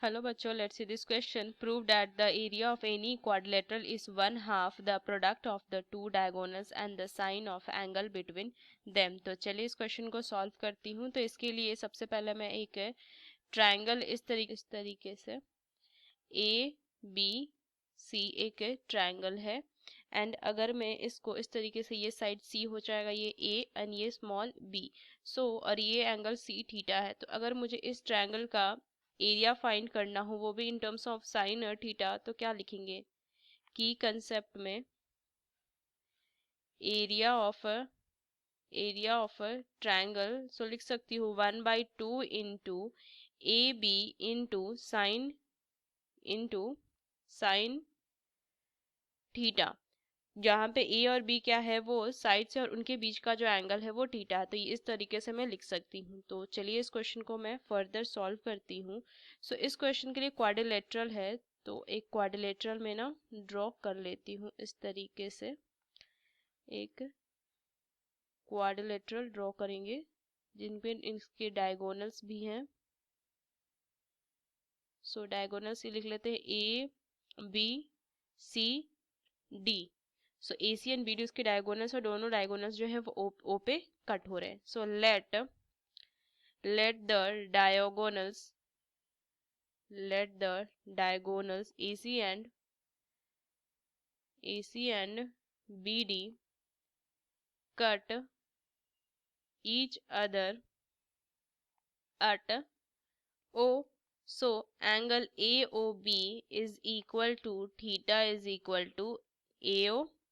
Hello बच्चों, let's see this question. Prove that the area of any quadrilateral is 1/2 the product of the two diagonals and the sine of angle between them. तो चलिए इस question को solve करती हूँ. तो इसके लिए सबसे पहले मैं एक ट्रायंगल इस तरीके से ए बी सी एक ट्रायंगल है, एंड अगर मैं इसको इस तरीके से, ये साइड सी हो जाएगा, ये ए एंड ये स्मॉल बी. सो और ये एंगल सी थीटा है. तो अगर मुझे इस ट्रायंगल का एरिया फाइंड करना हो, वो भी इन टर्म्स ऑफ साइन और थीटा, तो क्या लिखेंगे? की कंसेप्ट में एरिया ऑफ ट्रायंगल, सो लिख सकती हूँ 1/2 into A B sine theta. जहाँ पे ए और बी क्या है, वो साइड से और उनके बीच का जो एंगल है वो थीटा है. तो ये इस तरीके से मैं लिख सकती हूँ. तो चलिए इस क्वेश्चन को मैं फर्दर सॉल्व करती हूँ. सो इस क्वेश्चन के लिए क्वाड्रिलेटरल है, तो एक क्वाड्रिलेटरल में ना ड्रॉ कर लेती हूँ इस तरीके से. एक क्वाड्रिलेटरल ड्रॉ करेंगे जिनपे इसके डायगोनल्स भी हैं. सो डायगोनल्स ये लिख लेते हैं A B C D. So A C and B D उसके डायगोनल्स, और दोनों डायगोनल्स जो है वो ओ पे कट हो रहे हैं. So let the diagonals AC and BD cut each other at O. So angle AOB is equal to theta is equal to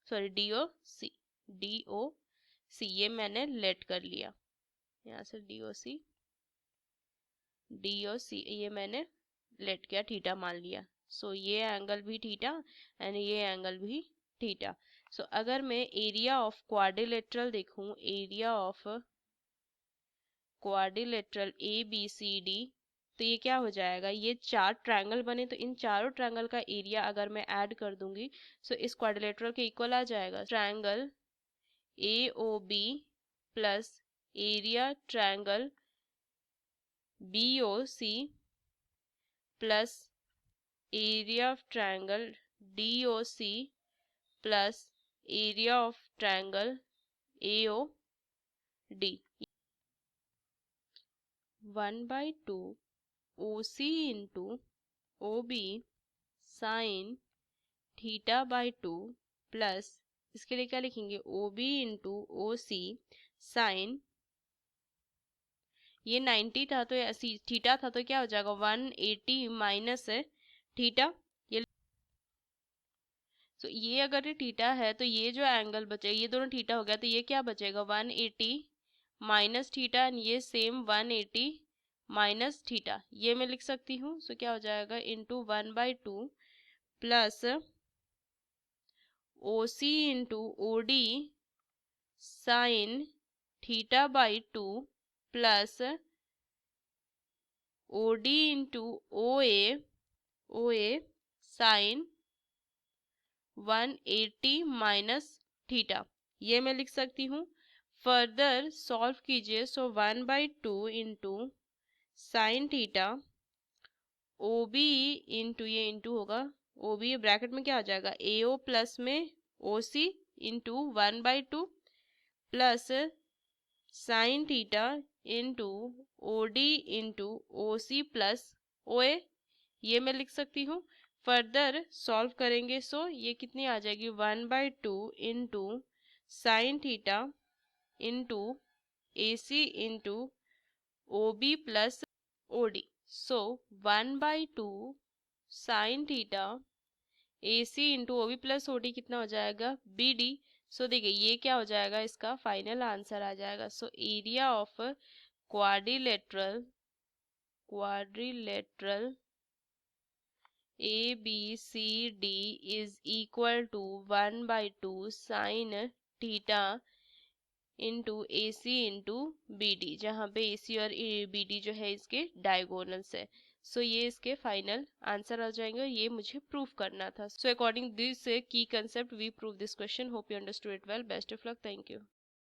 DOC. ये मैंने लेट कर लिया, यहाँ से DOC ये मैंने लेट किया, थीटा मान लिया. सो ये एंगल भी थीटा एंड ये एंगल भी थीटा. सो अगर मैं एरिया ऑफ क्वाड्रिलेटरल देखूं, एरिया ऑफ क्वाड्रिलेटरल ABCD, तो ये क्या हो जाएगा? ये चार ट्रायंगल बने, तो इन चारों ट्रायंगल का एरिया अगर मैं ऐड कर दूंगी, सो इस क्वाड्रिलेटरल के इक्वल आ जाएगा. Triangle AOB plus area triangle BOC plus area of triangle DOC plus area of triangle AOD. 1/2 OC into OB sign theta by 2 plus, इसके लिए क्या लिखेंगे? OB इंटू OC साइन, ये 90 था तो ये थीटा था, तो क्या हो जाएगा? 180 माइनस थीटा. तो ये अगर ये थीटा है, तो ये जो एंगल बचे, ये दोनों थीटा हो गया, तो ये क्या बचेगा? 180 माइनस थीटा, एंड ये सेम 180 माइनस थीटा. ये मैं लिख सकती हूँ. सो क्या हो जाएगा? Into 1/2 plus OC into OD sine theta by 2 plus OD into OA sine 180 minus theta. ये मैं लिख सकती हूँ. फर्दर सॉल्व कीजिए. So 1/2 into sine theta OB into, ये इंटू होगा, OB ब्रैकेट में क्या आ जाएगा? AO प्लस में OC into 1/2 plus sine theta into OD into OC plus OA. ये मैं लिख सकती हूँ. फर्दर सॉल्व करेंगे, सो ये कितनी आ जाएगी? 1/2 into sine theta into AC into OB plus OD. सो 1/2 sine theta AC into OB plus OD कितना हो जाएगा? BD. सो देखिए ये क्या हो जाएगा? इसका फाइनल आंसर आ जाएगा. So area of quadrilateral ABCD is equal to 1/2 sin theta into AC into BD, जहाँ पे AC और BD जो है इसके डायगोनल्स है. सो ये इसके फाइनल आंसर आ जाएंगे, और ये मुझे प्रूफ करना था. So according this key concept we prove this question. Hope you understood it well. Best of luck. Thank you.